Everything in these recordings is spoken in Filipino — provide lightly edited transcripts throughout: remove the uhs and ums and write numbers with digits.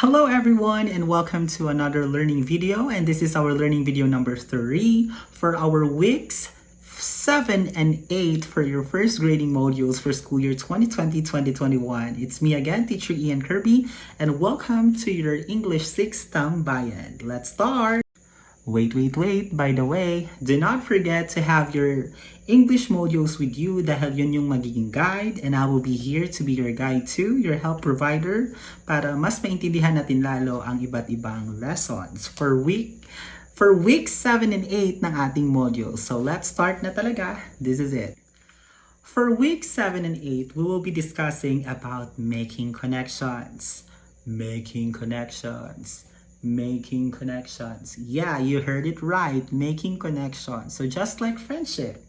Hello everyone and welcome to another learning video, and this is our learning video number 3 for our weeks 7 and 8 for your first grading modules for school year 2020-2021. It's me again, Teacher Ian Kirby, and welcome to your English 6 Tambayan. Let's start! Wait. By the way, do not forget to have your English modules with you dahil yun yung magiging guide, and I will be here to be your guide too, your help provider, para mas maintindihan natin lalo ang iba't ibang lessons for week 7 and 8 ng ating modules. So let's start na talaga. This is it. For week 7 and 8, we will be discussing about making connections. Making connections. Yeah, you heard it right. Making connections. So just like friendship,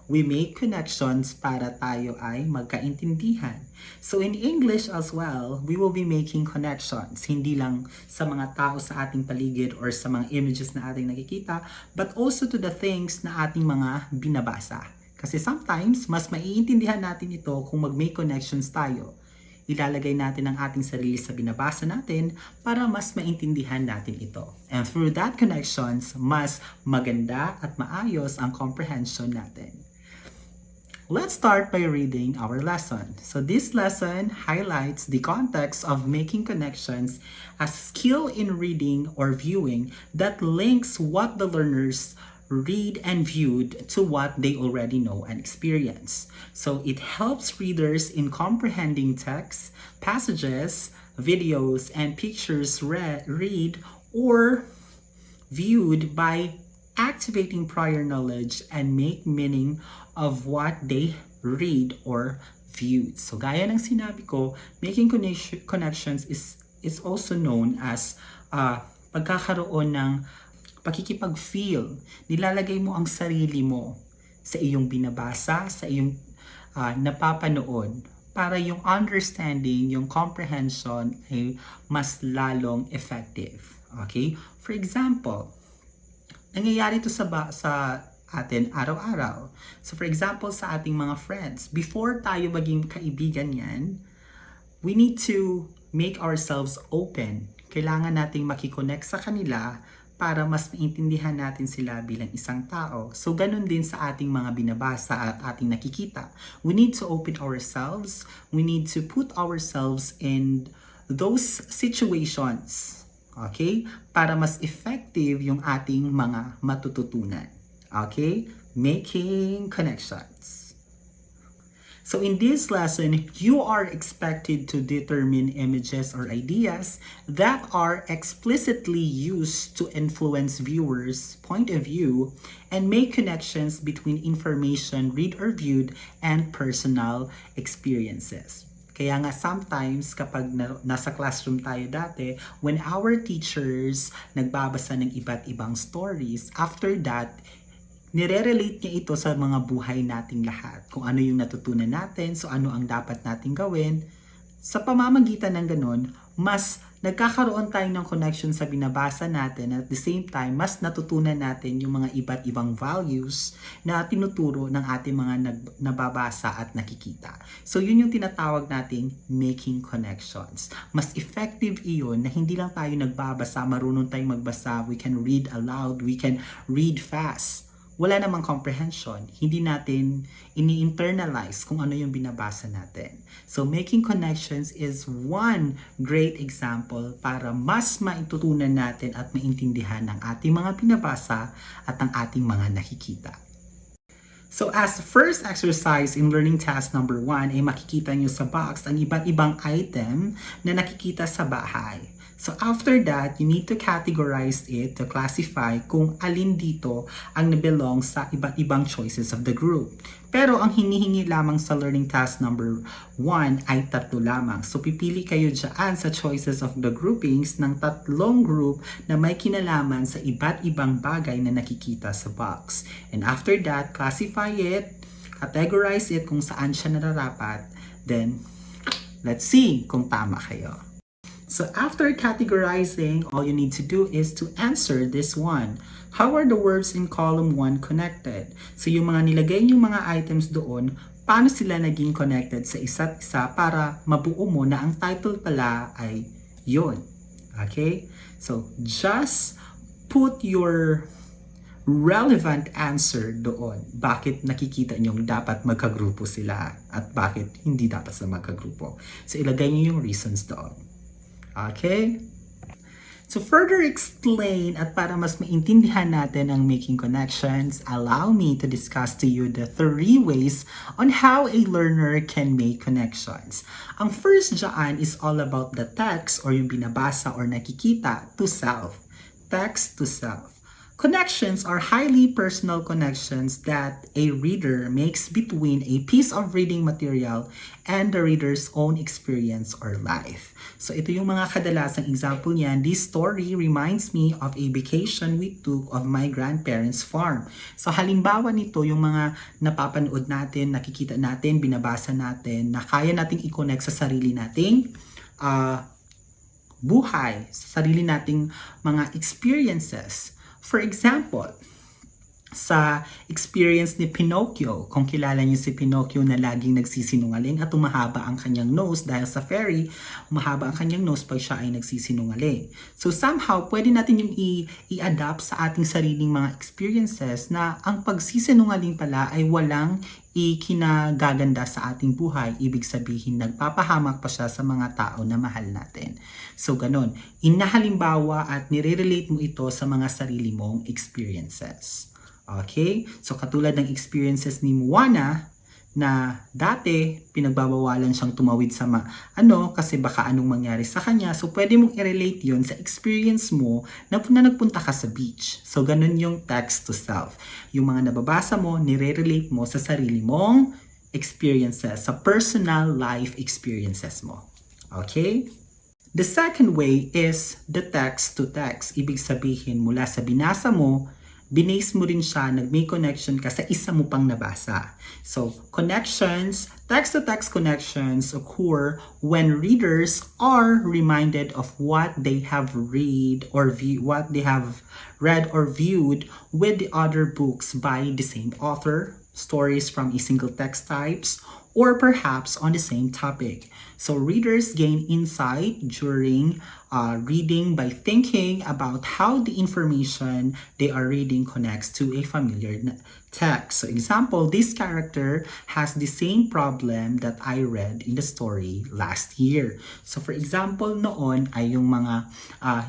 we make connections para tayo ay magkaintindihan. So in English as well, we will be making connections. Hindi lang sa mga tao sa ating paligid or sa mga images na ating nakikita, but also to the things na ating mga binabasa. Kasi sometimes, mas maiintindihan natin ito kung mag-make connections tayo. Ilalagay natin ang ating sarili sa binabasa natin para mas maintindihan natin ito. And through that connections, mas maganda at maayos ang comprehension natin. Let's start by reading our lesson. So this lesson highlights the context of making connections as skill in reading or viewing that links what the learners read and viewed to what they already know and experience. So it helps readers in comprehending text, passages, videos, and pictures read or viewed by activating prior knowledge and make meaning of what they read or viewed. So gaya ng sinabi ko, making connections is also known as pagkakaroon ng pakikipag-feel. Nilalagay mo ang sarili mo sa iyong binabasa, sa iyong napapanood, para yung understanding, yung comprehension ay mas lalong effective. Okay? For example, nangyayari ito sa atin araw-araw. So for example, sa ating mga friends, before tayo maging kaibigan yan, we need to make ourselves open. Kailangan nating makikonnect sa kanila para mas maintindihan natin sila bilang isang tao. So ganun din sa ating mga binabasa at ating nakikita. We need to open ourselves. We need to put ourselves in those situations. Okay? Para mas effective yung ating mga matututunan. Okay? Making connections. So in this lesson, you are expected to determine images or ideas that are explicitly used to influence viewers' point of view and make connections between information read or viewed and personal experiences. Kaya nga sometimes kapag nasa classroom tayo dati, when our teachers nagbabasa ng iba't ibang stories, after that, nire-relate niya ito sa mga buhay nating lahat. Kung ano yung natutunan natin, so ano ang dapat nating gawin. Sa pamamagitan ng ganun, mas nagkakaroon tayo ng connection sa binabasa natin, at at the same time, mas natutunan natin yung mga iba't ibang values na tinuturo ng ating mga nababasa at nakikita. So yun yung tinatawag nating making connections. Mas effective iyon na hindi lang tayo nagbabasa, marunong tayong magbasa, we can read aloud, we can read fast. Wala namang comprehension. Hindi natin ini-internalize kung ano yung binabasa natin. So making connections is one great example para mas maitutunan natin at maintindihan ang ating mga binabasa at ang ating mga nakikita. So as first exercise in learning task number 1 ay makikita nyo sa box ang iba't ibang item na nakikita sa bahay. So after that, you need to categorize it to classify kung alin dito ang nabelong sa iba't ibang choices of the group. Pero ang hinihingi lamang sa learning task number 1 ay 3 lamang. So pipili kayo dyan sa choices of the groupings ng 3 group na may kinalaman sa iba't ibang bagay na nakikita sa box. And after that, classify it, categorize it kung saan siya nararapat. Then, let's see kung tama kayo. So after categorizing, all you need to do is to answer this one. How are the words in column 1 connected? So yung mga nilagay yung mga items doon, paano sila naging connected sa isa't isa para mabuo mo na ang title pala ay yun. Okay? So, just put your relevant answer doon. Bakit nakikita nyong dapat magkagrupo sila at bakit hindi dapat sila magkagrupo. So, ilagay nyo yung reasons doon. Okay? To further explain at para mas maintindihan natin ang making connections, allow me to discuss to you the 3 ways on how a learner can make connections. Ang first dyan is all about the text or yung binabasa or nakikita to self. Text to self. Connections are highly personal connections that a reader makes between a piece of reading material and the reader's own experience or life. So ito yung mga kadalasang example niyan. This story reminds me of a vacation we took of my grandparents' farm. So halimbawa nito yung mga napapanood natin, nakikita natin, binabasa natin, na kaya nating i-connect sa sarili nating buhay, sa sarili nating mga experiences. For example, sa experience ni Pinocchio, kung kilala niyo si Pinocchio na laging nagsisinungaling at umahaba ang kanyang nose dahil sa fairy, umahaba ang kanyang nose pag siya ay nagsisinungaling. So somehow, pwede natin yung i-adapt sa ating sariling mga experiences na ang pagsisinungaling pala ay walang ikinagaganda sa ating buhay. Ibig sabihin, nagpapahamak pa siya sa mga tao na mahal natin. So ganon, inahalimbawa at nire-relate mo ito sa mga sarili mong experiences. Okay? So katulad ng experiences ni Moana na dati pinagbabawalan siyang tumawid sa kasi baka anong mangyari sa kanya. So pwede mong i-relate yun sa experience mo na nagpunta ka sa beach. So ganun yung text to self. Yung mga nababasa mo, nire-relate mo sa sarili mong experiences, sa personal life experiences mo. Okay? The second way is the text to text. Ibig sabihin, mula sa binasa mo, binase mo rin siya, nag-make connection ka sa isa mo pang nabasa. So, connections, text-to-text connections occur when readers are reminded of what they have read or what they have read or viewed with the other books by the same author, stories from a single text types, or perhaps on the same topic. So readers gain insight during reading by thinking about how the information they are reading connects to a familiar text. So example, this character has the same problem that I read in the story last year. So for example, noon ay yung mga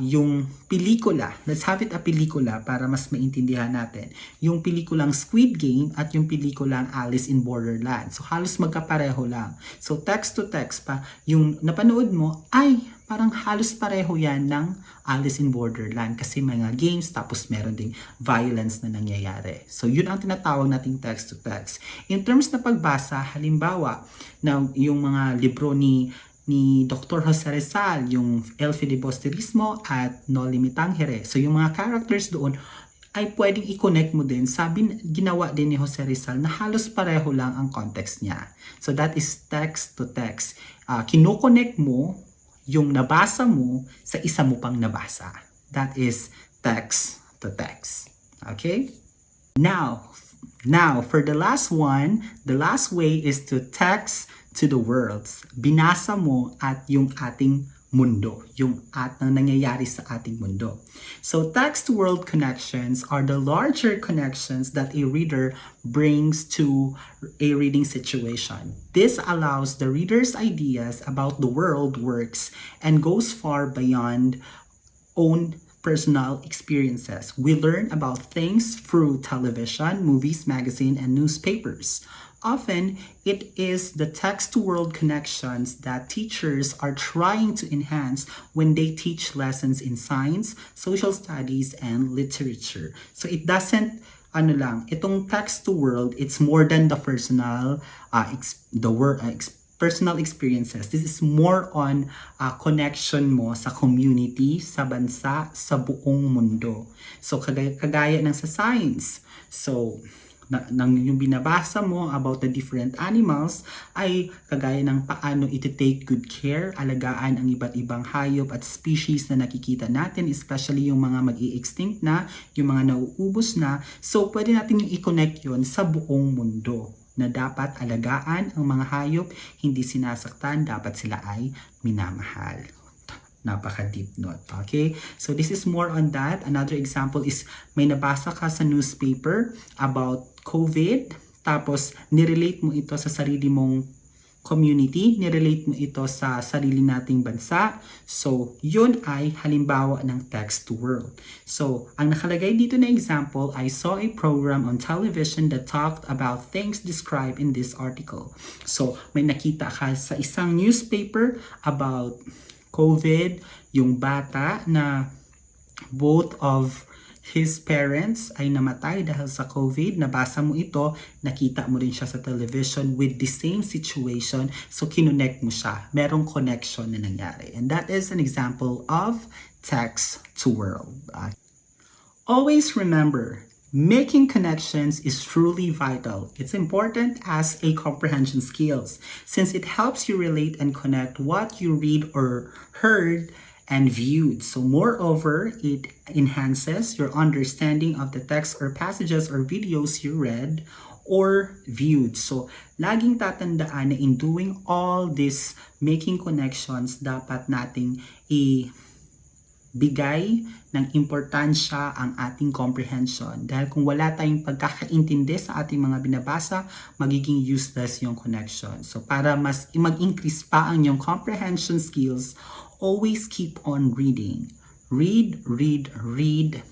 yung pelikula. Let's have it a pelikula para mas maintindihan natin. Yung pelikulang Squid Game at yung pelikulang Alice in Borderland. So halos magkapareho lang. So text to text pa, yung napanood mo ay parang halos pareho yan ng Alice in Borderland kasi mga games tapos meron ding violence na nangyayari. So yun ang tinatawag nating text to text. In terms na pagbasa, halimbawa na yung mga libro ni Dr. Jose Rizal, yung El Filibusterismo at No Limitang Here. So yung mga characters doon ay pwedeng i-connect mo din. Ginawa din ni Jose Rizal na halos pareho lang ang context niya. So that is text to text. Kino-connect mo yung nabasa mo sa isa mo pang nabasa. That is text to text. Okay? Now, for the last one, the last way is to text to the worlds. Binasa mo at yung ating mundo, yung nangyayari sa ating mundo. So text-to-world connections are the larger connections that a reader brings to a reading situation. This allows the reader's ideas about the world works and goes far beyond own personal experiences. We learn about things through television, movies, magazine, and newspapers. Often, it is the text-to-world connections that teachers are trying to enhance when they teach lessons in science, social studies, and literature. So it doesn't, itong text-to-world, it's more than the personal, personal experiences. This is more on connection mo sa community, sa bansa, sa buong mundo. So kagaya ng sa science. So yung binabasa mo about the different animals ay kagaya ng paano iti-take good care, alagaan ang iba't ibang hayop at species na nakikita natin, especially yung mga mag-i-extinct na, yung mga nauubos na. So pwede natin i-connect yun sa buong mundo na dapat alagaan ang mga hayop, hindi sinasaktan, dapat sila ay minamahal. Napaka-deep note. Okay? So this is more on that. Another example is may nabasa ka sa newspaper about COVID, tapos nirelate mo ito sa sarili mong community, nirelate mo ito sa sarili nating bansa. So, yun ay halimbawa ng text to world. So, ang nakalagay dito na example, I saw a program on television that talked about things described in this article. So, may nakita ka sa isang newspaper about COVID, yung bata na both of his parents ay namatay dahil sa COVID. Nabasa mo ito, nakita mo rin siya sa television with the same situation. So, kinonect mo siya. Merong connection na nangyari. And that is an example of text to world. Always remember, making connections is truly vital. It's important as a comprehension skills since it helps you relate and connect what you read or heard and viewed. So moreover, it enhances your understanding of the text or passages or videos you read or viewed. So laging tatandaan na in doing all this making connections, dapat nating bigay ng importansya ang ating comprehension. Dahil kung wala tayong pagkakaintindi sa ating mga binabasa, magiging useless yung connection. So para mas mag-increase pa ang yung comprehension skills, always keep on reading. Read, read, read.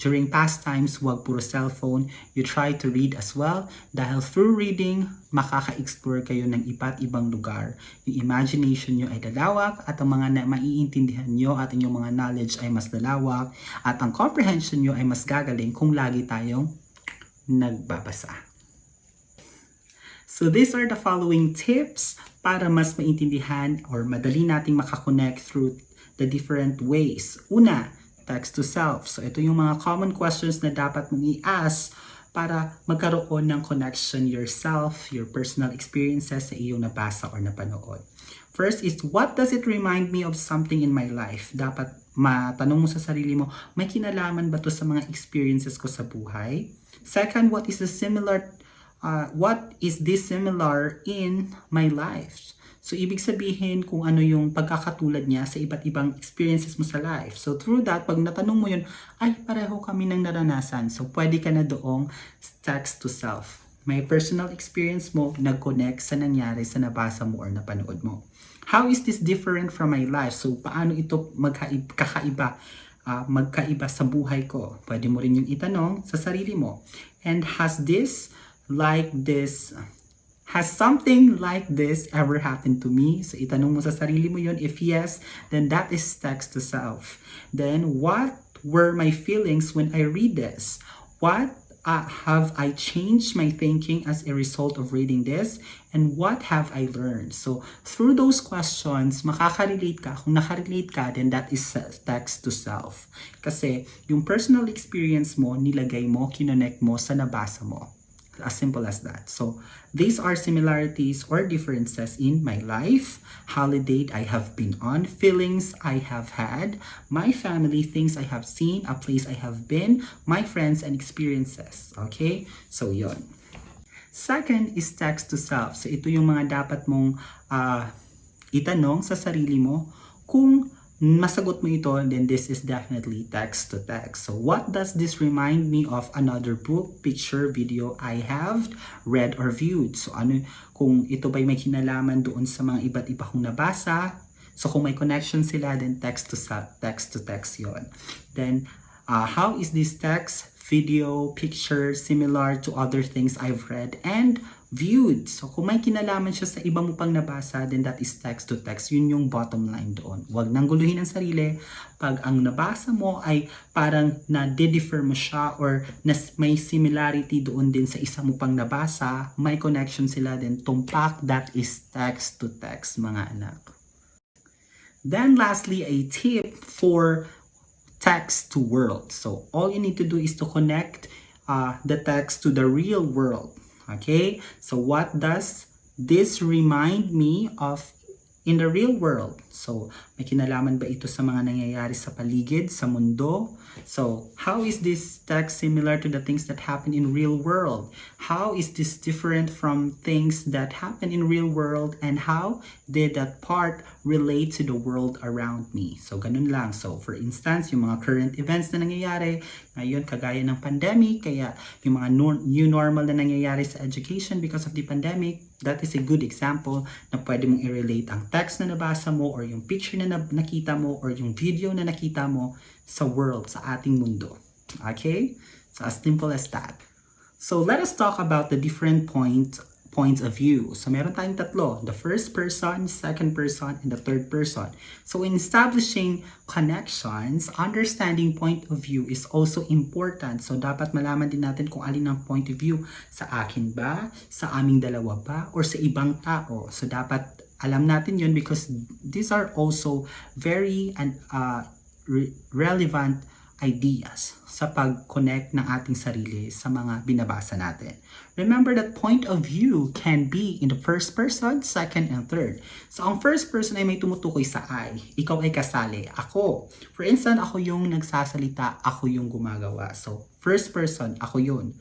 During pastimes, huwag puro cellphone. You try to read as well dahil through reading, makaka-explore kayo ng iba't ibang lugar. Yung imagination nyo ay lalawak at ang mga maiintindihan nyo at inyong mga knowledge ay mas lalawak at ang comprehension nyo ay mas gagaling kung lagi tayong nagbabasa. So these are the following tips para mas maintindihan or madali nating makakonect through the different ways. Una, text to self. So ito yung mga common questions na dapat mong i-ask para magkaroon ng connection yourself, your personal experiences sa iyong nabasa or napanood. First is, what does it remind me of something in my life? Dapat matanong mo sa sarili mo, may kinalaman ba to sa mga experiences ko sa buhay? Second, what is this similar in my life? So, ibig sabihin kung ano yung pagkakatulad niya sa iba't ibang experiences mo sa life. So, through that, pag natanong mo yun, ay, pareho kami ng naranasan. So, pwede ka na doong text to self. May personal experience mo, nag-connect sa nangyari sa nabasa mo or napanood mo. How is this different from my life? So, paano ito magkaiba sa buhay ko? Pwede mo rin yung itanong sa sarili mo. And has something like this ever happened to me? So, itanong mo sa sarili mo yun. If yes, then that is text to self. Then, what were my feelings when I read this? What have I changed my thinking as a result of reading this? And what have I learned? So, through those questions, makaka-relate ka. Kung nakarelate ka, then that is text to self. Kasi, yung personal experience mo, nilagay mo, kinonect mo sa nabasa mo. As simple as that. So, these are similarities or differences in my life, holiday I have been on, feelings I have had, my family, things I have seen, a place I have been, my friends, and experiences. Okay? So, yon. Second is text to self. So, ito yung mga dapat mong itanong sa sarili mo. Kung masagot mo ito, then this is definitely text to text. So what does this remind me of another book, picture, video I have read or viewed? So ano, kung ito ba'y may kinalaman doon sa mga iba't iba kong nabasa, so kung may connection sila, then text to text yon. Then how is this text, video, picture similar to other things I've read and viewed? So, kung may kinalaman siya sa iba mo pang nabasa, then that is text to text. Yun yung bottom line doon. Huwag nang guluhin ang sarili. Pag ang nabasa mo ay parang na-differ mo siya or may similarity doon din sa isa mo pang nabasa, may connection sila, then tumpak, that is text to text, mga anak. Then lastly, a tip for text to world. So, all you need to do is to connect the text to the real world. Okay, so what does this remind me of in the real world. So, may kinalaman ba ito sa mga nangyayari sa paligid, sa mundo? So, how is this text similar to the things that happen in real world? How is this different from things that happen in real world? And how did that part relate to the world around me? So, ganun lang. So, for instance, yung mga current events na nangyayari, ngayon, kagaya ng pandemic, kaya yung mga new normal na nangyayari sa education because of the pandemic, that is a good example na pwede mong i-relate ang text na nabasa mo or yung picture na nakita mo or yung video na nakita mo sa world, sa ating mundo. Okay? So, as simple as that. So, let us talk about the different points of view. So, meron tayong tatlo. The first person, second person, and the third person. So, in establishing connections, understanding point of view is also important. So, dapat malaman din natin kung alin ang point of view. Sa akin ba? Sa aming dalawa ba? Or sa ibang tao? So, dapat alam natin yun because these are also very relevant ideas sa pag-connect ng ating sarili sa mga binabasa natin. Remember that point of view can be in the first person, second, and third. So, ang first person ay may tumutukoy sa I. Ikaw ay kasali. Ako. For instance, ako yung nagsasalita, ako yung gumagawa. So, first person, ako yun.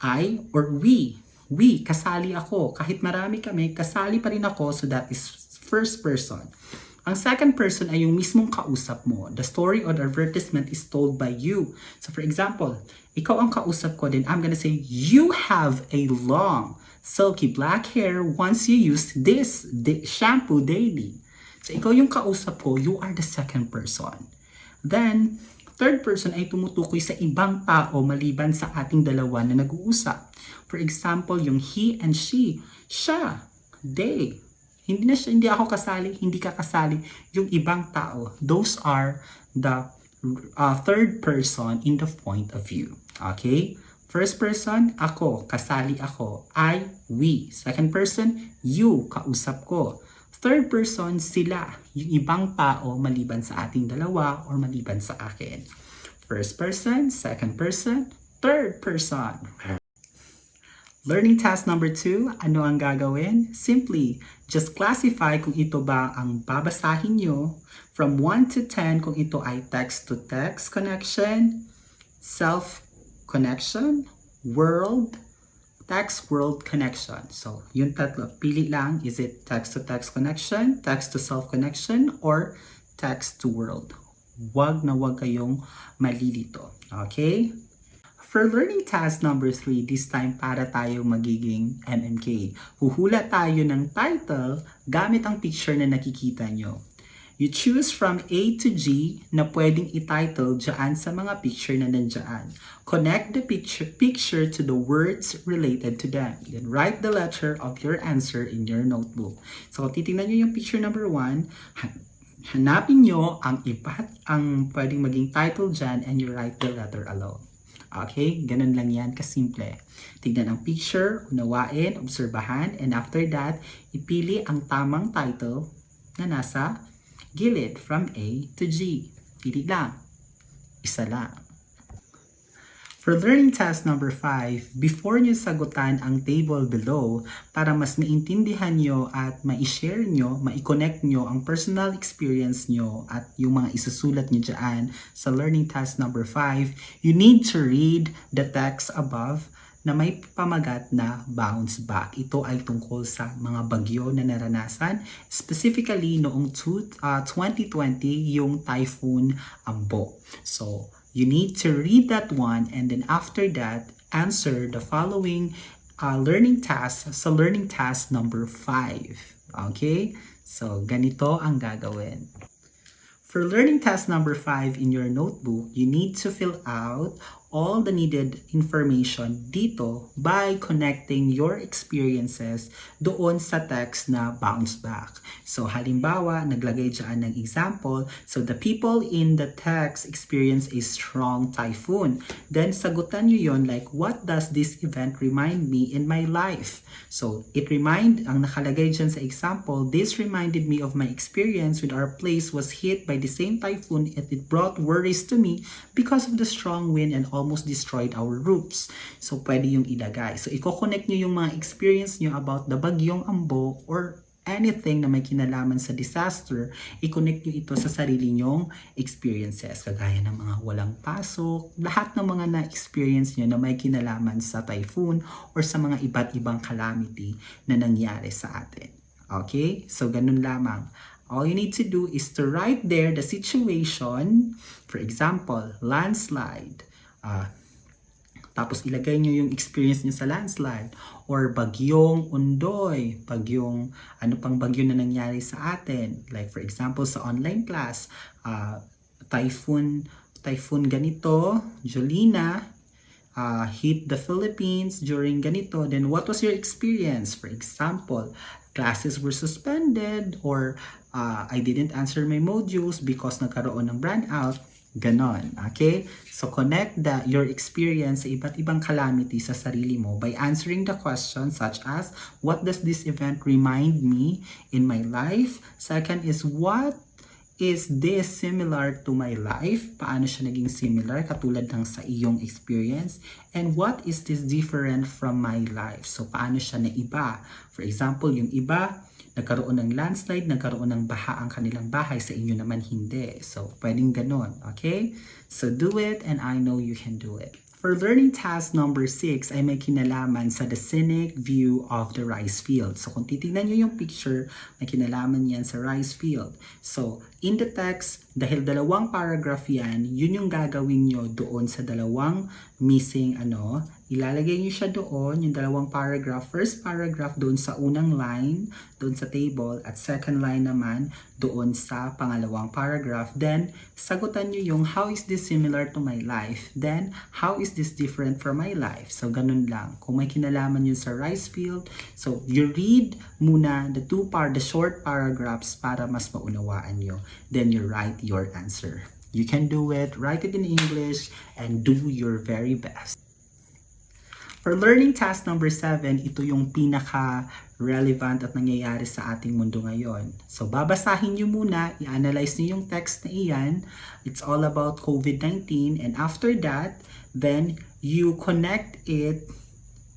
I or we. We, kasali ako. Kahit marami kami, kasali pa rin ako. So, that is first person. Ang second person ay yung mismong kausap mo. The story or the advertisement is told by you. So for example, ikaw ang kausap ko, then I'm gonna say, you have a long, silky black hair once you use this shampoo daily. So ikaw yung kausap ko, you are the second person. Then, third person ay tumutukoy sa ibang tao maliban sa ating dalawa na nag-uusap. For example, yung he and she, siya, they. Hindi ako kasali, hindi ka kasali, yung ibang tao. Those are the third person in the point of view. Okay? First person, ako, kasali ako. I, we. Second person, you, kausap ko. Third person, sila, yung ibang tao maliban sa ating dalawa or maliban sa akin. First person, second person, third person. Learning task number 2, ano ang gagawin? Simply, just classify kung ito ba ang babasahin nyo from 1 to 10 kung ito ay text-to-text connection, self-connection, world, text-world connection. So, yung tatlo, pili lang, is it text-to-text connection, text-to-self connection, or text-to-world? Wag na wag kayong malilito. Okay? For learning task number 3, this time para tayo magiging MMK. Huhula tayo ng title gamit ang picture na nakikita nyo. You choose from A to G na pwedeng i-title dyan sa mga picture na nandyan. Connect the picture to the words related to them. Then write the letter of your answer in your notebook. So kung titingnan nyo yung picture number 1, hanapin nyo ang pwedeng maging title dyan and you write the letter alone. Okay? Ganun lang yan, kasimple. Tignan ang picture, unawain, obserbahan, and after that, ipili ang tamang title na nasa gilid from A to G. Pili lang. Isa lang. For learning task number 5, before nyo sagutan ang table below, para mas maintindihan nyo at ma-share nyo, ma-connect nyo ang personal experience nyo at yung mga isusulat nyo dyan sa learning task number 5, you need to read the text above na may pamagat na bounce back. Ito ay tungkol sa mga bagyo na naranasan, specifically noong 2020, yung Typhoon Ambo. So, you need to read that one and then after that, answer the following learning task sa learning task number 5. Okay? So, ganito ang gagawin. For learning task number 5 in your notebook, you need to fill out all the needed information dito by connecting your experiences doon sa text na bounce back. So halimbawa, naglagay dyan ng example. So the people in the text experience a strong typhoon. Then sagutan nyo yun like, what does this event remind me in my life? So ang nakalagay dyan sa example, this reminded me of my experience when our place was hit by the same typhoon and it brought worries to me because of the strong wind and almost destroyed our roofs. So, pwede yung ilagay. So, i-connect nyo yung mga experience nyo about the bagyong Ambo or anything na may kinalaman sa disaster, i-connect nyo ito sa sarili nyong experiences. Kagaya ng mga walang pasok, lahat ng mga na-experience nyo na may kinalaman sa typhoon or sa mga iba't ibang calamity na nangyari sa atin. Okay? So, ganun lamang. All you need to do is to write there the situation. For example, landslide. Tapos ilagay nyo yung experience nyo sa landslide or bagyong undoy, bagyong ano pang bagyo na nangyari sa atin. Like for example sa online class, typhoon ganito, Jolina hit the Philippines during ganito. Then what was your experience? For example, classes were suspended or I didn't answer my modules because nagkaroon ng brownout. Ganon, okay? So connect your experience sa iba't ibang calamity sa sarili mo by answering the questions such as, what does this event remind me in my life? Second is, what is this similar to my life? Paano siya naging similar katulad ng sa iyong experience? And what is this different from my life? So paano siya naiba? For example, yung iba, nagkaroon ng landslide, nagkaroon ng baha ang kanilang bahay, sa inyo naman hindi. So, pwedeng ganon, okay? So, do it and I know you can do it. For learning task number 6 ay may kinalaman sa the scenic view of the rice field. So, kung titignan nyo yung picture, may kinalaman yan sa rice field. So, in the text, dahil dalawang paragraph yan, yun yung gagawin nyo doon sa dalawang missing ilalagay nyo siya doon, yung dalawang paragraph. First paragraph doon sa unang line, doon sa table, at second line naman doon sa pangalawang paragraph. Then, sagutan nyo yung how is this similar to my life? Then, how is this different from my life? So, ganun lang. Kung may kinalaman yun sa rice field, so you read muna the short paragraphs para mas maunawaan nyo. Then, you write your answer. You can do it, write it in English, and do your very best. For learning task number 7, ito yung pinaka-relevant at nangyayari sa ating mundo ngayon. So, babasahin nyo muna, i-analyze nyo yung text na iyan. It's all about COVID-19. And after that, then you connect it,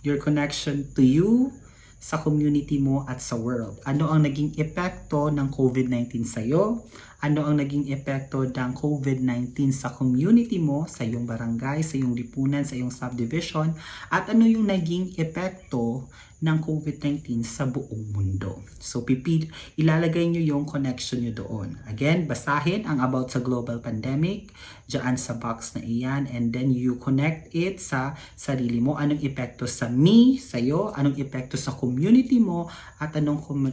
your connection to you, sa community mo at sa world. Ano ang naging epekto ng COVID-19 sa'yo? Ano ang naging epekto ng COVID-19 sa community mo, sa iyong barangay, sa iyong lipunan, sa iyong subdivision? At ano yung naging epekto ng COVID-19 sa buong mundo? So, ilalagay nyo yung connection nyo doon. Again, basahin ang about sa global pandemic, dyan sa box na iyan, and then you connect it sa sarili mo. Anong epekto sa me, sa'yo, anong epekto sa community mo, at anong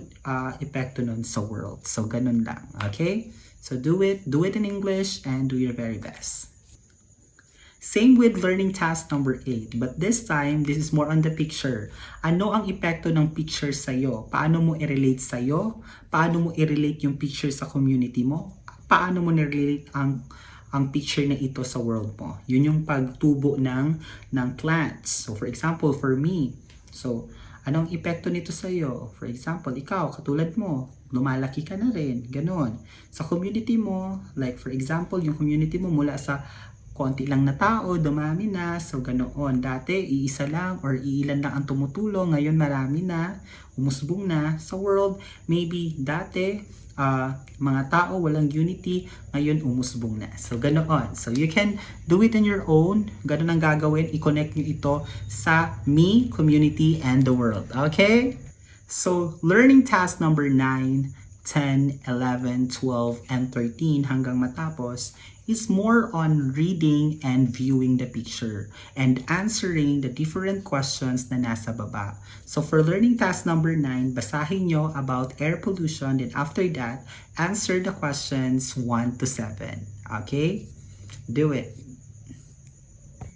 epekto nun sa world. So, ganun lang. Okay? So, do it in English, and do your very best. Same with learning task number 8, but this time, this is more on the picture. Ano ang epekto ng picture sa'yo? Paano mo i-relate sa'yo? Paano mo i-relate yung picture sa community mo? Paano mo i-relate ang picture na ito sa world mo? Yun yung pagtubo ng plants. So for example, for me, so anong epekto nito sa'yo? For example, ikaw, katulad mo, lumalaki ka na rin, ganon. Sa community mo, like for example, yung community mo mula sa konti lang na tao, dumami na, so ganoon. Dati, iisa lang or iilan lang ang tumutulong, ngayon marami na, umusbong na. Sa world, maybe dati, mga tao, walang unity, ngayon umusbong na. So ganoon. So you can do it on your own, ganon ang gagawin, i-connect nyo ito sa me, community, and the world. Okay? So, learning task number 9, 10, 11, 12, and 13 hanggang matapos is more on reading and viewing the picture and answering the different questions na nasa baba. So for learning task number 9, basahin nyo about air pollution, then after that, answer the questions 1 to 7. Okay? Do it.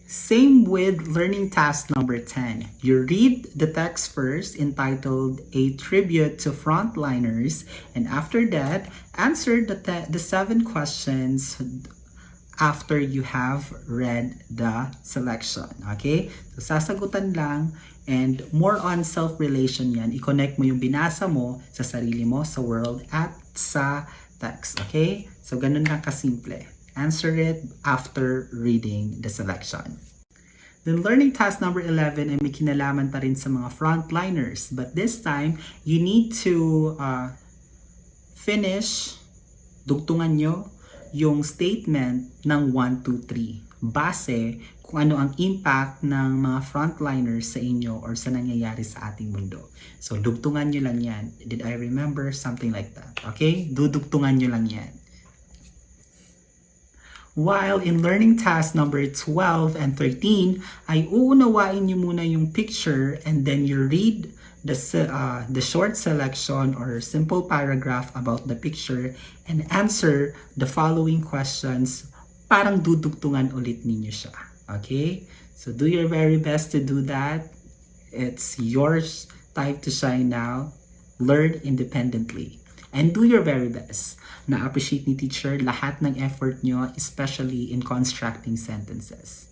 Same with learning task number 10. You read the text first entitled A Tribute to Frontliners, and after that, answer the 7 questions after you have read the selection. Okay? So, sasagutan lang, and more on self-relation yan. I-connect mo yung binasa mo sa sarili mo, sa world, at sa text. Okay? So, ganun lang kasimple. Answer it after reading the selection. Then learning task number 11 ay may kinalaman pa rin sa mga frontliners. But this time, you need to finish, dugtungan nyo yung statement ng 1, 2, 3. Base kung ano ang impact ng mga frontliners sa inyo or sa nangyayari sa ating mundo. So, dugtungan nyo lang yan. Did I remember? Something like that. Okay? Dudugtungan nyo lang yan. While in learning task number 12 and 13, ay uunawain nyo muna yung picture and then you read the short selection or simple paragraph about the picture and answer the following questions. Parang dudugtungan ulit ninyo siya. Okay? So do your very best to do that. It's yours time to shine now. Learn independently. And do your very best. Na-appreciate ni teacher lahat ng effort nyo, especially in constructing sentences.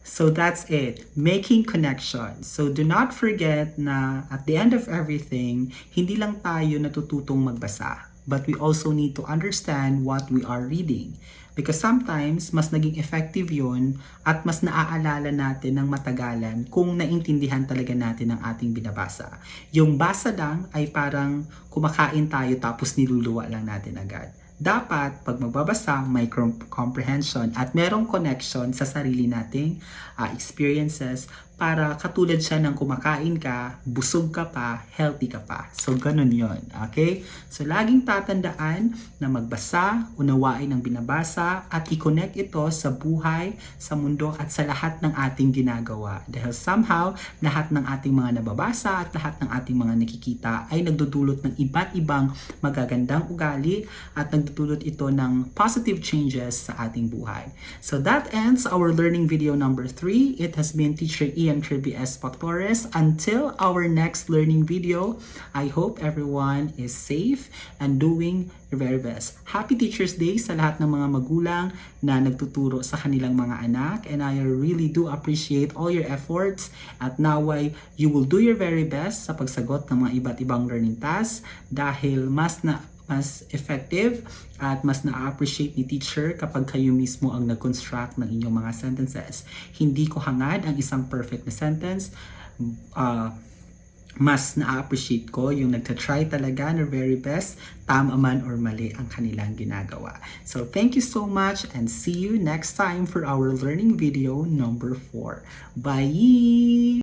So that's it. Making connections. So do not forget na at the end of everything, hindi lang tayo natututong magbasa. But we also need to understand what we are reading. Because sometimes, mas naging effective yun at mas naaalala natin ng matagalan kung naintindihan talaga natin ang ating binabasa. Yung basa lang ay parang kumakain tayo tapos niluluwa lang natin agad. Dapat, pag magbabasa, may comprehension at merong connection sa sarili nating experiences para katulad siya ng kumakain ka, busog ka pa, healthy ka pa. So, ganun yon. Okay? So, laging tatandaan na magbasa, unawain ang binabasa, at i-connect ito sa buhay, sa mundo, at sa lahat ng ating ginagawa. Dahil somehow, lahat ng ating mga nababasa at lahat ng ating mga nakikita ay nagdudulot ng iba't ibang magagandang ugali at nagdudulot ito ng positive changes sa ating buhay. So, that ends our learning video number 3. It has been Teacher Ian S. Pactores. Until our next learning video, I hope everyone is safe and doing your very best. Happy Teacher's Day sa lahat ng mga magulang na nagtuturo sa kanilang mga anak, and I really do appreciate all your efforts at naway you will do your very best sa pagsagot ng mga iba't ibang learning tasks dahil mas effective at mas na-appreciate ni teacher kapag kayo mismo ang nag-construct ng inyong mga sentences. Hindi ko hangad ang isang perfect na sentence. Mas na-appreciate ko yung nagtatry talaga na very best, tama man or mali ang kanilang ginagawa. So thank you so much and see you next time for our learning video number 4. Bye!